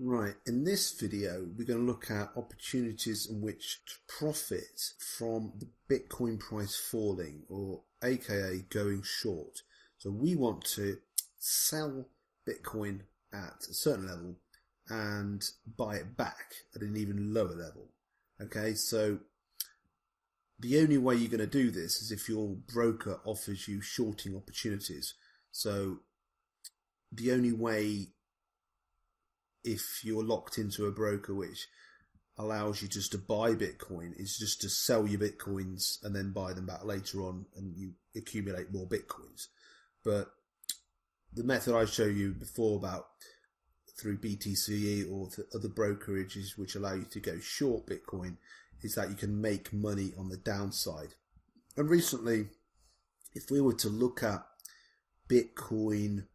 Right, in this video we're going to look at opportunities in which to profit from the Bitcoin price falling, or aka going short. So we want to sell Bitcoin at a certain level and buy it back at an even lower level. Okay, so the only way you're going to do this is if your broker offers you shorting opportunities. So the only way, if you're locked into a broker which allows you just to buy Bitcoin, is just to sell your Bitcoins and then buy them back later on and you accumulate more Bitcoins. But the method I showed you before about through BTC or other brokerages which allow you to go short Bitcoin is that you can make money on the downside. And recently, if we were to look at Bitcoin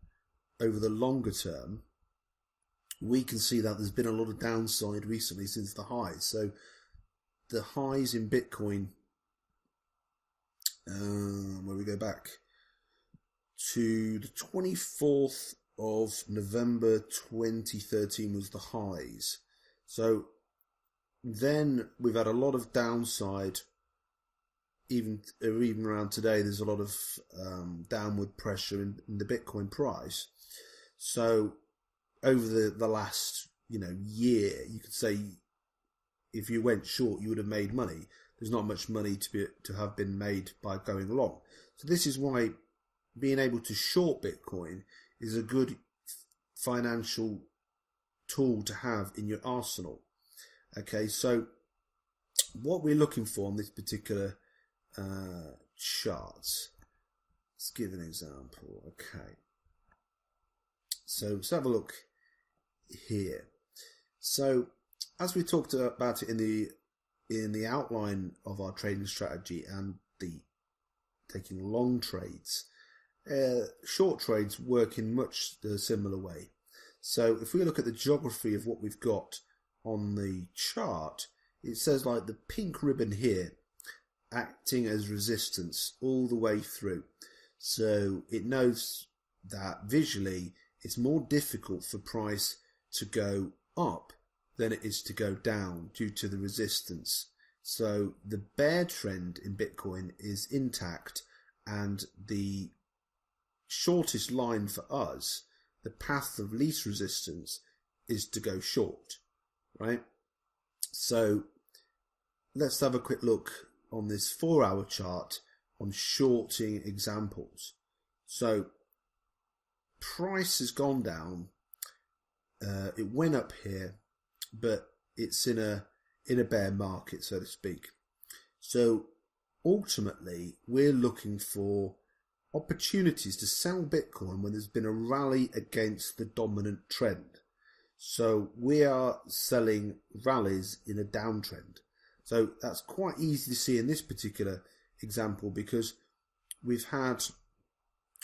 over the longer term, we can see that there's been a lot of downside recently since the highs. So the highs in Bitcoin, where we go back to the 24th of November 2013 was the highs. So then we've had a lot of downside. Even around today, there's a lot of downward pressure in the Bitcoin price. So over the last year, you could say if you went short, you would have made money. There's not much money to have been made by going long. So this is why being able to short Bitcoin is a good financial tool to have in your arsenal. Okay, so what we're looking for on this particular chart, let's give an example. Okay, so let's have a look here. So as we talked about it in the outline of our trading strategy and the taking long trades, short trades work in much the similar way. So if we look at the geography of what we've got on the chart, it says like the pink ribbon here acting as resistance all the way through. So it knows that visually it's more difficult for price to go up than it is to go down due to the resistance. So the bear trend in Bitcoin is intact, and the shortest line for us, the path of least resistance, is to go short, right? So let's have a quick look on this 4-hour chart on shorting examples. So price has gone down. It went up here, but it's in a bear market, so to speak. So ultimately, we're looking for opportunities to sell Bitcoin when there's been a rally against the dominant trend. So we are selling rallies in a downtrend. So that's quite easy to see in this particular example because we've had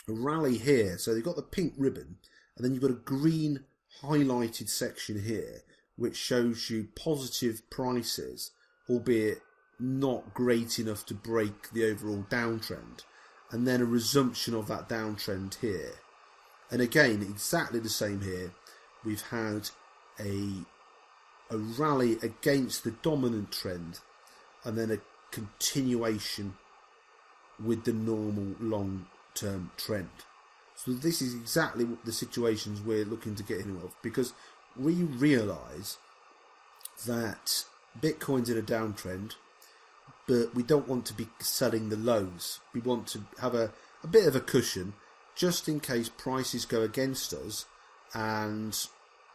a rally here. So they've got the pink ribbon, and then you've got a green highlighted section here which shows you positive prices, albeit not great enough to break the overall downtrend, and then a resumption of that downtrend here. And again, exactly the same here. We've had a rally against the dominant trend, and then a continuation with the normal long-term trend. So this is exactly what the situations we're looking to get in of, because we realise that Bitcoin's in a downtrend, but we don't want to be selling the lows. We want to have a bit of a cushion just in case prices go against us, and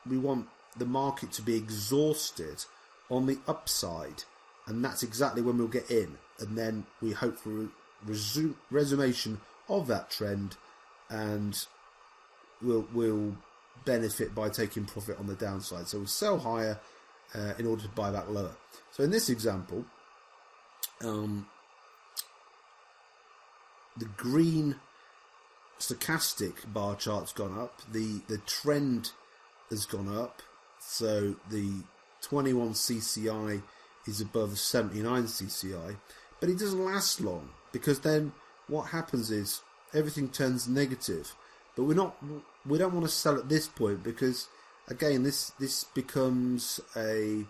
we want the market to be exhausted on the upside, and that's exactly when we'll get in, and then we hope for a resummation of that trend, and we'll benefit by taking profit on the downside. So we'll sell higher in order to buy back lower. So in this example, the green stochastic bar chart's gone up, the trend has gone up, so the 21 CCI is above 79 CCI, but it doesn't last long, because then what happens is everything turns negative. But we don't want to sell at this point, because again, this becomes a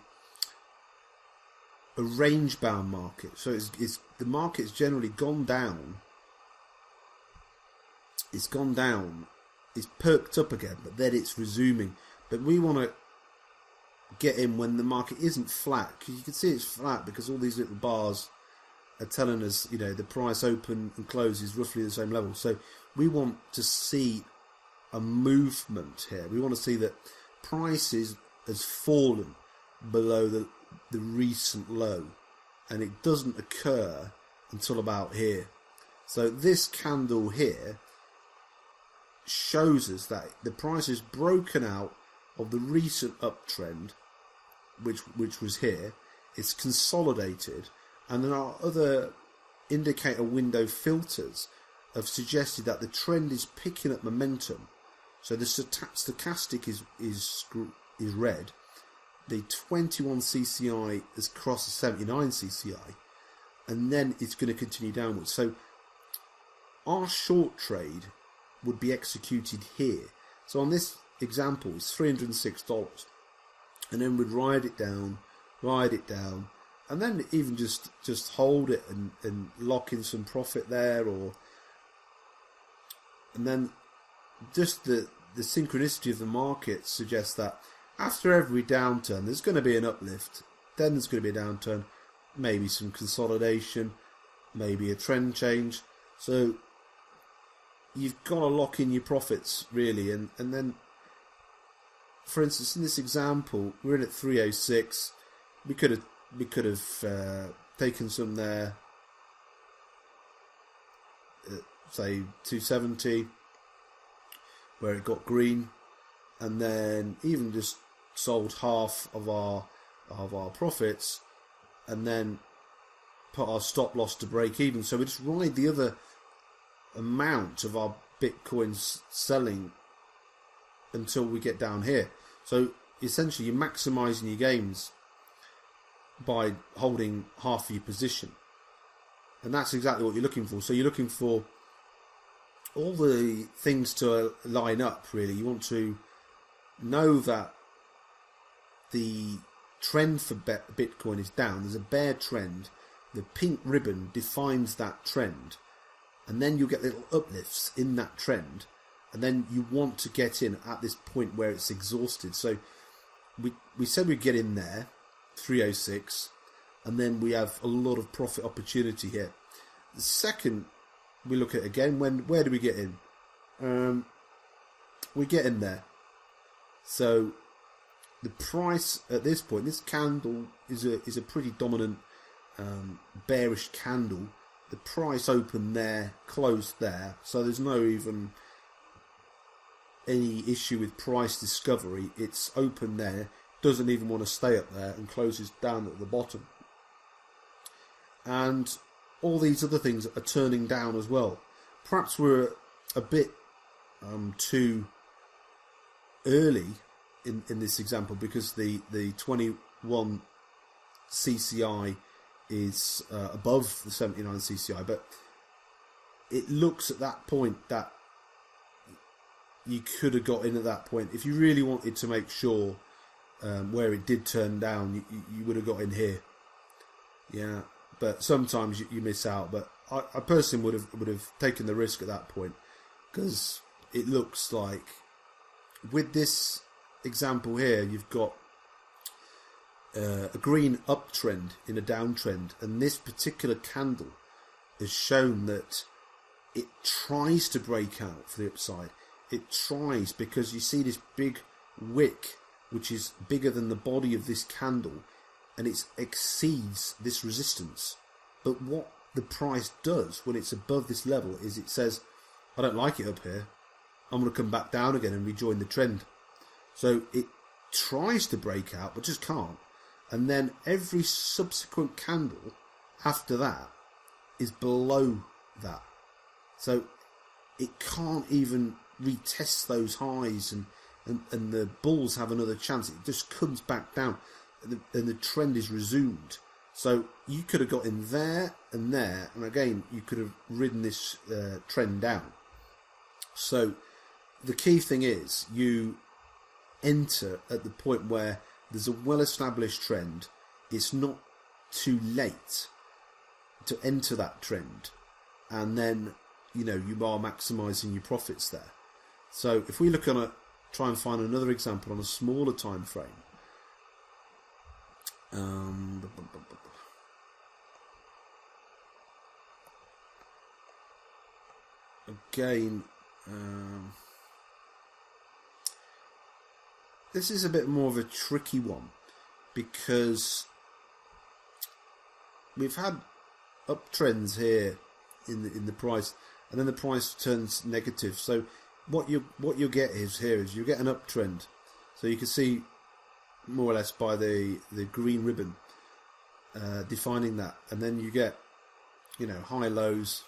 range bound market. So it's the market's generally gone down. It's gone down. It's perked up again, but then it's resuming. But we want to get in when the market isn't flat, because you can see it's flat because all these little bars are telling us, the price open and close is roughly the same level. So we want to see a movement here. We want to see that prices has fallen below the recent low, and it doesn't occur until about here. So this candle here shows us that the price is broken out of the recent uptrend, which was here. It's consolidated, and then our other indicator window filters have suggested that the trend is picking up momentum. So the stochastic is red. The 21 CCI has crossed the 79 CCI, and then it's going to continue downwards. So our short trade would be executed here. So on this example, it's $306, and then we'd ride it down, and then even just hold it and lock in some profit there, and then just the synchronicity of the market suggests that after every downturn there's going to be an uplift, then there's going to be a downturn, maybe some consolidation, maybe a trend change. So you've got to lock in your profits really, and then, for instance, in this example, we're in at 306. We could have taken some there at, say, 270, where it got green, and then even just sold half of our profits, and then put our stop loss to break even. So we just ride the other amount of our Bitcoins selling until we get down here. So essentially you're maximising your gains by holding half of your position, and that's exactly what you're looking for. So you're looking for all the things to line up really. You want to know that the trend for Bitcoin is down. There's a bear trend. The pink ribbon defines that trend, and then you'll get little uplifts in that trend, and then you want to get in at this point where it's exhausted. So we said we'd get in there, 306, and then we have a lot of profit opportunity here. The second we look at again, where do we get in? We get in there. So the price at this point, this candle is a pretty dominant bearish candle. The price opened there, closed there, so there's no even any issue with price discovery. It's open there, doesn't even want to stay up there, and closes down at the bottom. And all these other things are turning down as well. Perhaps we're a bit too early in this example, because the 21 CCI is above the 79 CCI, but it looks at that point that you could have got in at that point. If you really wanted to make sure where it did turn down, you would have got in here. Yeah, but sometimes you miss out. But I personally would have taken the risk at that point, because it looks like with this example here, you've got a green uptrend in a downtrend, and this particular candle has shown that it tries to break out for the upside. It tries, because you see this big wick which is bigger than the body of this candle, and it exceeds this resistance. But what the price does when it's above this level is it says, I don't like it up here, I'm going to come back down again and rejoin the trend. So it tries to break out but just can't. And then every subsequent candle after that is below that. So it can't even retest those highs, and the bulls have another chance. It just comes back down, and the trend is resumed. So you could have got in there, and again you could have ridden this trend down. So the key thing is you enter at the point where there's a well-established trend. It's not too late to enter that trend, and then you are maximising your profits there. So if we look on try and find another example on a smaller time frame. Again, this is a bit more of a tricky one, because we've had uptrends here in the price, and then the price turns negative. So what you get is you get an uptrend. So you can see more or less by the green ribbon defining that, and then you get high lows,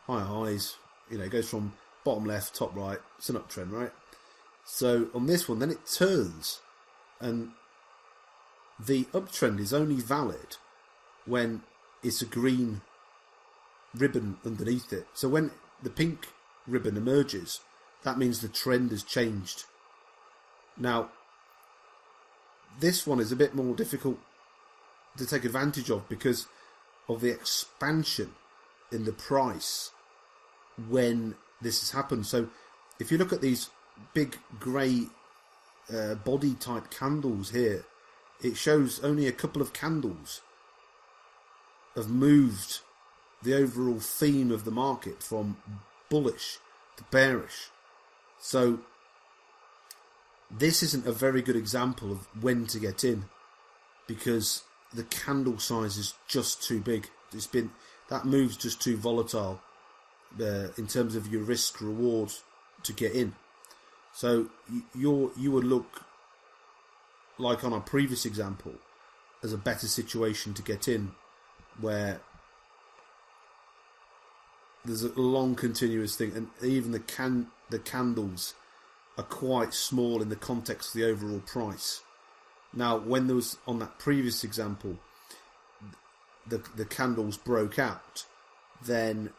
high highs. It goes from bottom left, top right. It's an uptrend, right? So on this one, then it turns, and the uptrend is only valid when it's a green ribbon underneath it. So when the pink ribbon emerges, that means the trend has changed. Now, this one is a bit more difficult to take advantage of because of the expansion in the price when this has happened. So if you look at these big grey body type candles here, it shows only a couple of candles have moved the overall theme of the market from bullish to bearish. So this isn't a very good example of when to get in, because the candle size is just too big. That move's just too volatile in terms of your risk reward to get in. So you would look, like on our previous example, as a better situation to get in, where there's a long continuous thing, and even the candles are quite small in the context of the overall price. Now, when there was, on that previous example, the candles broke out, then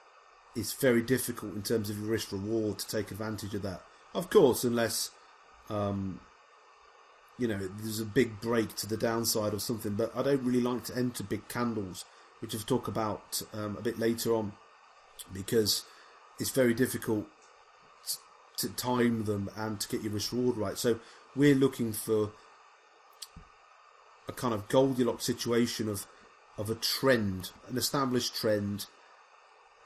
it's very difficult in terms of your risk reward to take advantage of that. Of course, unless there's a big break to the downside or something. But I don't really like to enter big candles, which I'll talk about a bit later on, because it's very difficult to time them and to get your risk reward right. So we're looking for a kind of Goldilocks situation of a trend, an established trend,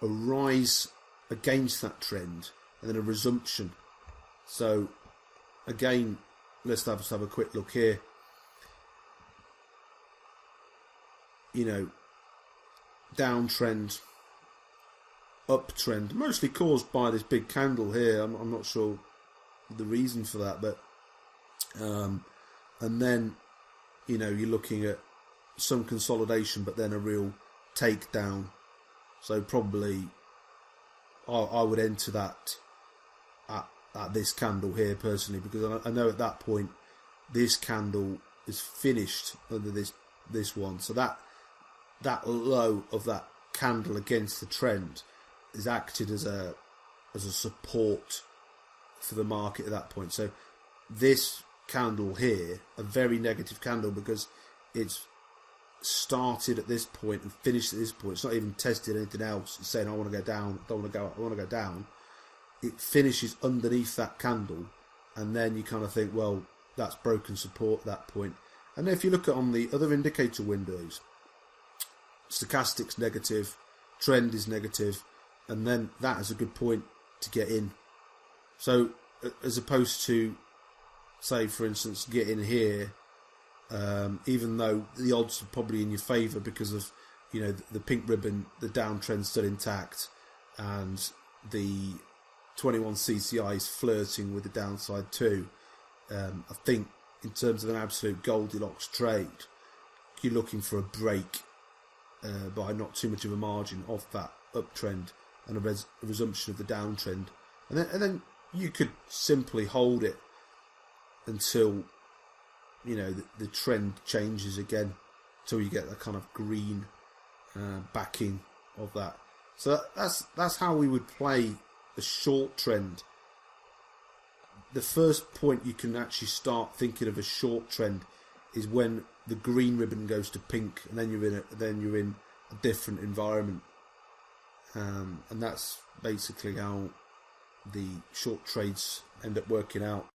a rise against that trend, and then a resumption. So again, let's have a quick look here. Downtrend, uptrend, mostly caused by this big candle here. I'm not sure the reason for that, but and then you're looking at some consolidation, but then a real takedown. So probably I would enter that at this candle here personally, because I know at that point this candle is finished under this one. So that low of that candle against the trend is acted as a support for the market at that point. So this candle here, a very negative candle, because it's started at this point and finished at this point. It's not even tested anything else. It's saying I want to go down, I want to go down. It finishes underneath that candle, and then you kind of think, well, that's broken support at that point. And then if you look at on the other indicator windows, stochastic's negative, trend is negative, and then that is a good point to get in. So as opposed to, say for instance, get in here, even though the odds are probably in your favour because of the pink ribbon, the downtrend's still intact, and the 21 CCI is flirting with the downside too. I think in terms of an absolute Goldilocks trade, you're looking for a break by not too much of a margin of that uptrend and a resumption of the downtrend, and then you could simply hold it until the trend changes again, till you get that kind of green backing of that. So that's how we would play a short trend the first point you can actually start thinking of a short trend is when the green ribbon goes to pink, and then you're in a different environment, and that's basically how the short trades end up working out.